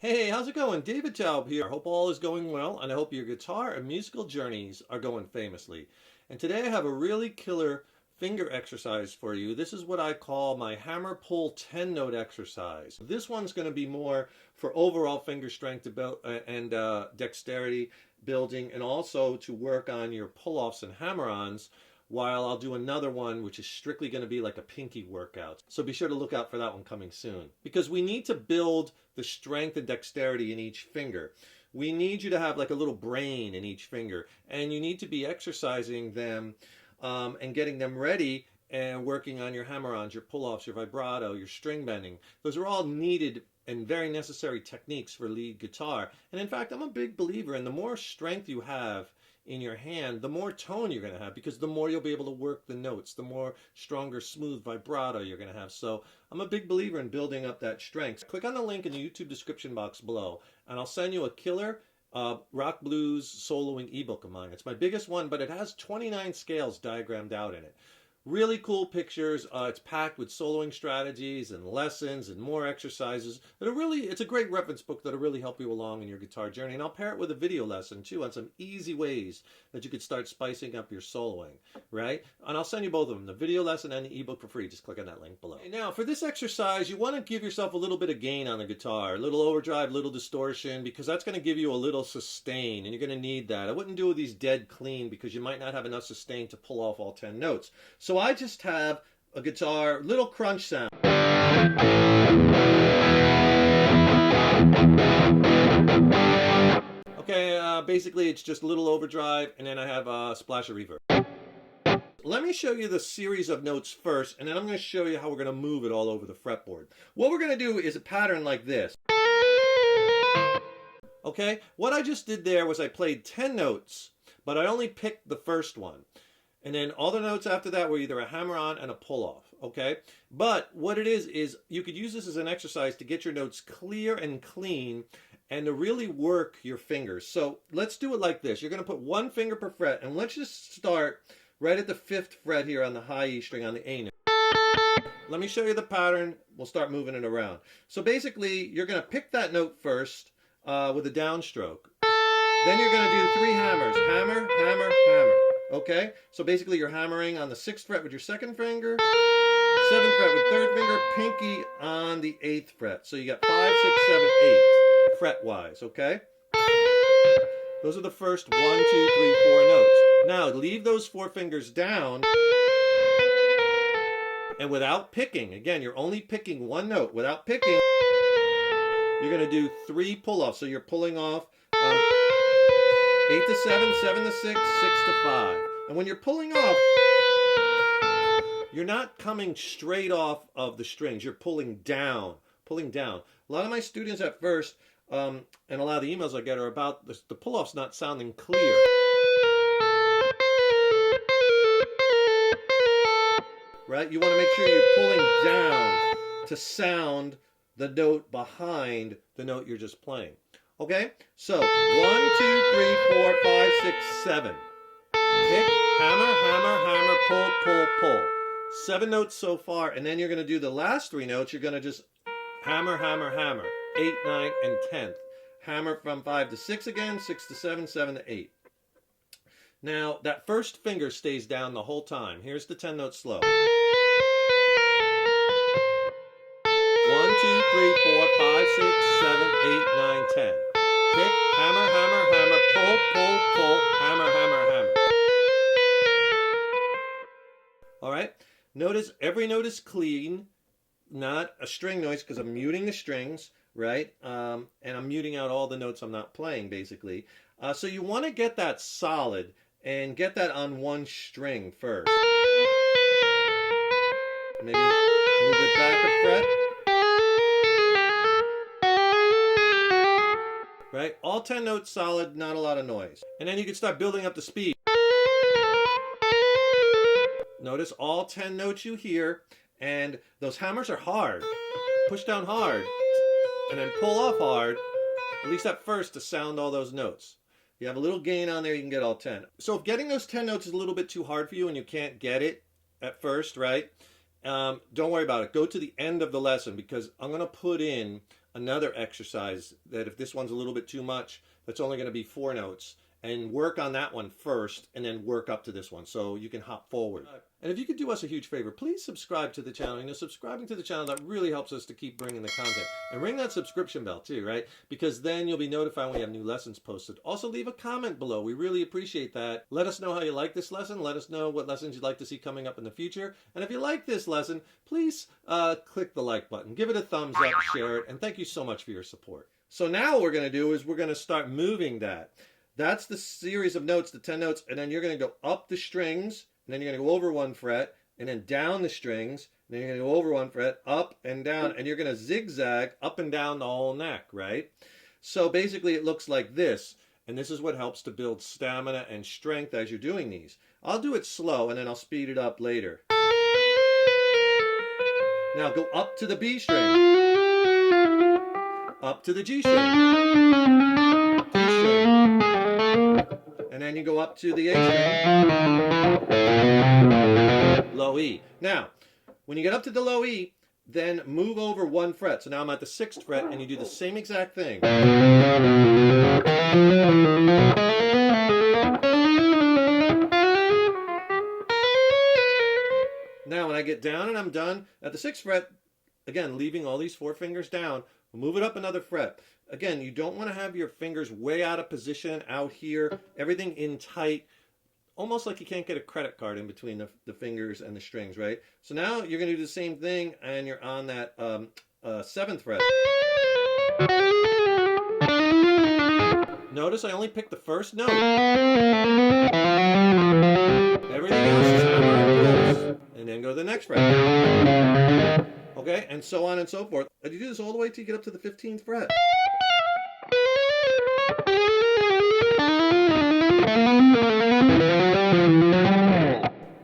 Hey, how's it going? David Taub here. I hope all is going well, and I hope your guitar and musical journeys are going famously. And today I have a really killer finger exercise for you. This is what I call my hammer pull 10 note exercise. This one's going to be more for overall finger strength and dexterity building, and also to work on your pull-offs and hammer-ons, while I'll do another one which is strictly going to be like a pinky workout. So be sure to look out for that one coming soon. Because we need to build the strength and dexterity in each finger. We need you to have like a little brain in each finger, and you need to be exercising them and getting them ready and working on your hammer-ons, your pull-offs, your vibrato, your string bending. Those are all needed and very necessary techniques for lead guitar. And in fact, I'm a big believer in the more strength you have in your hand, the more tone you're going to have, because the more you'll be able to work the notes, the more stronger, smooth vibrato you're going to have. So I'm a big believer in building up that strength. Click on the link in the YouTube description box below, and I'll send you a killer rock blues soloing ebook of mine. It's my biggest one, but it has 29 scales diagrammed out in it. Really cool pictures. It's packed with soloing strategies and lessons and more exercises. It's a great reference book that'll really help you along in your guitar journey. And I'll pair it with a video lesson too on some easy ways that you could start spicing up your soloing, right? And I'll send you both of them, the video lesson and the ebook, for free. Just click on that link below. Now, for this exercise, you want to give yourself a little bit of gain on the guitar, a little overdrive, a little distortion, because that's going to give you a little sustain, and you're going to need that. I wouldn't do these dead clean because you might not have enough sustain to pull off all 10 notes. So I just have a guitar, little crunch sound. Okay, basically it's just a little overdrive, and then I have a splash of reverb. Let me show you the series of notes first, and then I'm going to show you how we're going to move it all over the fretboard. What we're going to do is a pattern like this. Okay, what I just did there was I played 10 notes, but I only picked the first one. And then all the notes after that were either a hammer-on and a pull-off, okay? But what it is you could use this as an exercise to get your notes clear and clean and to really work your fingers. So let's do it like this. You're going to put one finger per fret, and let's just start right at the 5th fret here on the high E string on the A note. Let me show you the pattern. We'll start moving it around. So basically, you're going to pick that note first with a downstroke. Then you're going to do 3 hammers. Hammer, hammer, hammer. Okay, so basically you're hammering on the 6th fret with your 2nd finger, 7th fret with 3rd finger, pinky on the 8th fret. So you got 5, 6, 7, 8 fret-wise, okay? Those are the first 1, 2, 3, 4 notes. Now leave those 4 fingers down, and without picking, again, you're only picking one note. Without picking, you're going to do 3 pull-offs. So you're pulling off 8 to 7, 7 to 6, 6 to 5. And when you're pulling off, you're not coming straight off of the strings. You're pulling down, pulling down. A lot of my students at first, and a lot of the emails I get are about the pull-offs not sounding clear. Right? You want to make sure you're pulling down to sound the note behind the note you're just playing. Okay, so 1, 2, 3, 4, 5, 6, 7. Pick, hammer, hammer, hammer, pull, pull, pull. 7 notes so far, and then you're going to do the last 3 notes. You're going to just hammer, hammer, hammer. 8, 9, and 10th. Hammer from 5 to 6 again, 6 to 7, 7 to 8. Now, that first finger stays down the whole time. Here's the 10 notes slow. 1, 2, 3, 4, 5, 6, 7, 8, 9, 10. Pick, hammer, hammer, hammer, pull, pull, pull, hammer, hammer, hammer. All right? Notice every note is clean, not a string noise, because I'm muting the strings, right? And I'm muting out all the notes I'm not playing, basically. So you want to get that solid and get that on one string first. Maybe move it back a fret. Right? All 10 notes solid, not a lot of noise. And then you can start building up the speed. Notice all 10 notes you hear, and those hammers are hard. Push down hard, and then pull off hard, at least at first, to sound all those notes. You have a little gain on there, you can get all 10. So if getting those 10 notes is a little bit too hard for you and you can't get it at first, right? Don't worry about it. Go to the end of the lesson, because I'm going to put in another exercise that if this one's a little bit too much, that's only going to be 4 notes. And work on that one first and then work up to this one so you can hop forward. And if you could do us a huge favor, please subscribe to the channel. You know, subscribing to the channel, that really helps us to keep bringing the content. And ring that subscription bell too, right? Because then you'll be notified when we have new lessons posted. Also, leave a comment below. We really appreciate that. Let us know how you like this lesson. Let us know what lessons you'd like to see coming up in the future. And if you like this lesson, please click the like button. Give it a thumbs up, share it, and thank you so much for your support. So now what we're going to do is we're going to start moving that. That's the series of notes, the 10 notes, and then you're going to go up the strings, and then you're going to go over 1 fret, and then down the strings, and then you're going to go over 1 fret, up and down, and you're going to zigzag up and down the whole neck, right? So basically it looks like this, and this is what helps to build stamina and strength as you're doing these. I'll do it slow, and then I'll speed it up later. Now go up to the B string, up to the G string, D string, and then you go up to the A string, low E. Now, when you get up to the low E, then move over 1 fret. So now I'm at the 6th fret, and you do the same exact thing. Now, when I get down and I'm done at the 6th fret, again, leaving all these 4 fingers down, move it up another fret. Again, you don't want to have your fingers way out of position out here, everything in tight, almost like you can't get a credit card in between the fingers and the strings, right? So now you're going to do the same thing, and you're on that 7th fret. Notice I only picked the first note. Everything else is hammer and pulse. And then go to the next fret. Okay, and so on and so forth. And you do this all the way till you get up to the 15th fret.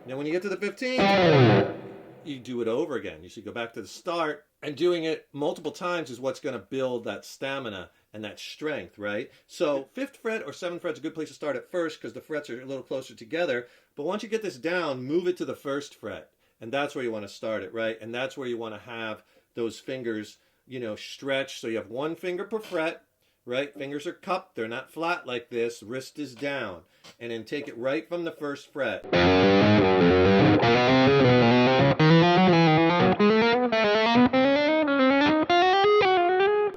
Now when you get to the 15th, you do it over again. You should go back to the start, and doing it multiple times is what's going to build that stamina and that strength, right? So 5th fret or 7th fret is a good place to start at first because the frets are a little closer together. But once you get this down, move it to the 1st fret. And that's where you want to start it, right? And that's where you want to have those fingers, you know, stretched. So you have 1 finger per fret, right? Fingers are cupped. They're not flat like this. Wrist is down. And then take it right from the 1st fret.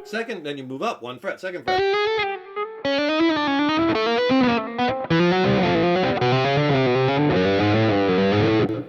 Second, then you move up 1 fret, 2nd fret.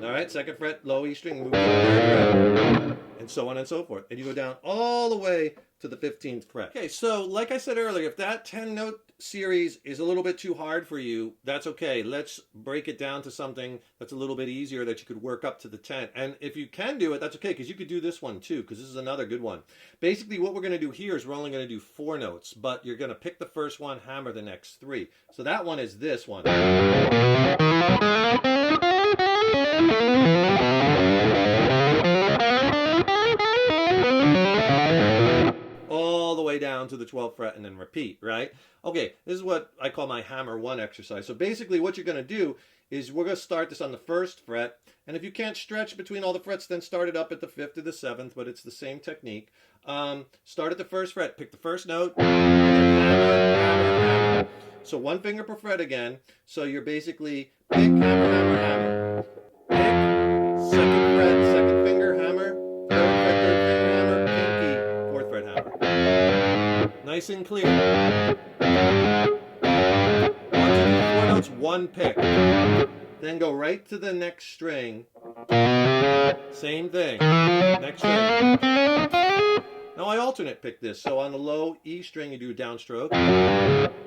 All right, 2nd fret, low E string, move to the 3rd fret, and so on and so forth. And you go down all the way to the 15th fret. Okay, so like I said earlier, if that 10-note series is a little bit too hard for you, that's okay. Let's break it down to something that's a little bit easier that you could work up to the 10. And if you can do it, that's okay, because you could do this one too, because this is another good one. Basically, what we're going to do here is we're only going to do 4 notes, but you're going to pick the first one, hammer the next 3. So that one is this one. All the way down to the 12th fret and then repeat, right? Okay, this is what I call my hammer 1 exercise. So basically what you're going to do is we're going to start this on the 1st fret, and if you can't stretch between all the frets, then start it up at the 5th or the 7th, but it's the same technique. Start at the 1st fret, pick the first note, and then hammer, hammer, hammer. So 1 finger per fret again, so you're basically pick, hammer, hammer, hammer. Pick, 2nd fret, 2nd finger, hammer, 3rd fret, 3rd finger, hammer, pinky, 4th fret, hammer. Nice and clear. 4 notes, 1 pick. Then go right to the next string. Same thing. Next string. Now I alternate pick this. So on the low E string you do a downstroke,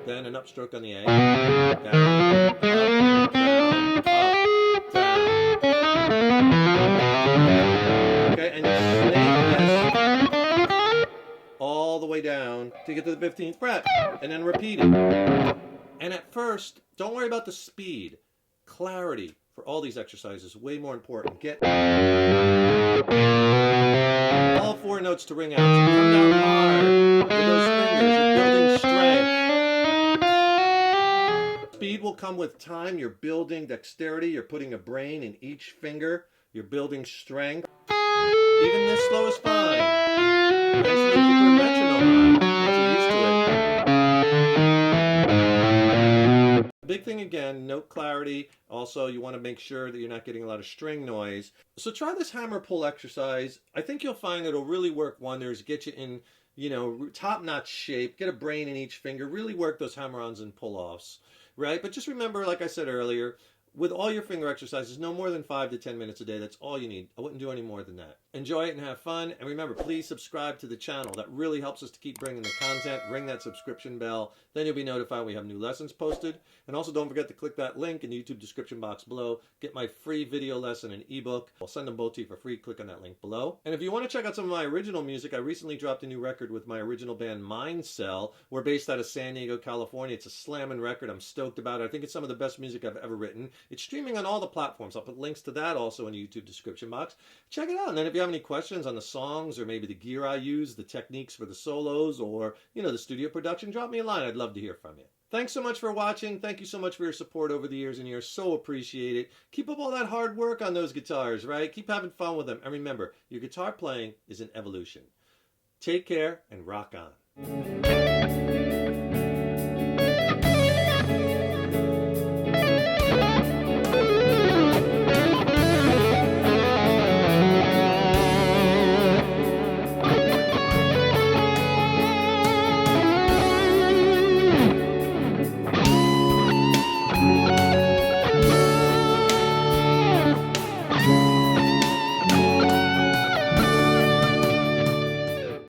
then an upstroke on the A. Down, up, down, up, down. Okay, and you snake this all the way down to get to the 15th fret, and then repeat it. And at first, don't worry about the speed. Clarity for all these exercises is way more important. Get all 4 notes to ring out. So come down hard with those fingers. You're building strength. Speed will come with time. You're building dexterity. You're putting a brain in each finger. You're building strength. Even this slow is fine. Eventually, you put a metronome once you're used to it. Big thing again, note clarity. Also, you want to make sure that you're not getting a lot of string noise. So try this hammer pull exercise. I think you'll find it'll really work wonders, get you in, top-notch shape, get a brain in each finger, really work those hammer-ons and pull-offs, right? But just remember, like I said earlier, with all your finger exercises, no more than 5 to 10 minutes a day. That's all you need. I wouldn't do any more than that. Enjoy it and have fun. And remember, please subscribe to the channel. That really helps us to keep bringing the content. Ring that subscription bell. Then you'll be notified when we have new lessons posted. And also don't forget to click that link in the YouTube description box below. Get my free video lesson and ebook. I'll send them both to you for free. Click on that link below. And if you want to check out some of my original music, I recently dropped a new record with my original band Mind Cell. We're based out of San Diego, California. It's a slamming record. I'm stoked about it. I think it's some of the best music I've ever written. It's streaming on all the platforms. I'll put links to that also in the YouTube description box. Check it out. And then if you have any questions on the songs or maybe the gear I use, the techniques for the solos, or, the studio production, drop me a line. I'd love to hear from you. Thanks so much for watching. Thank you so much for your support over the years and years. So appreciate it. Keep up all that hard work on those guitars, right? Keep having fun with them. And remember, your guitar playing is an evolution. Take care and rock on.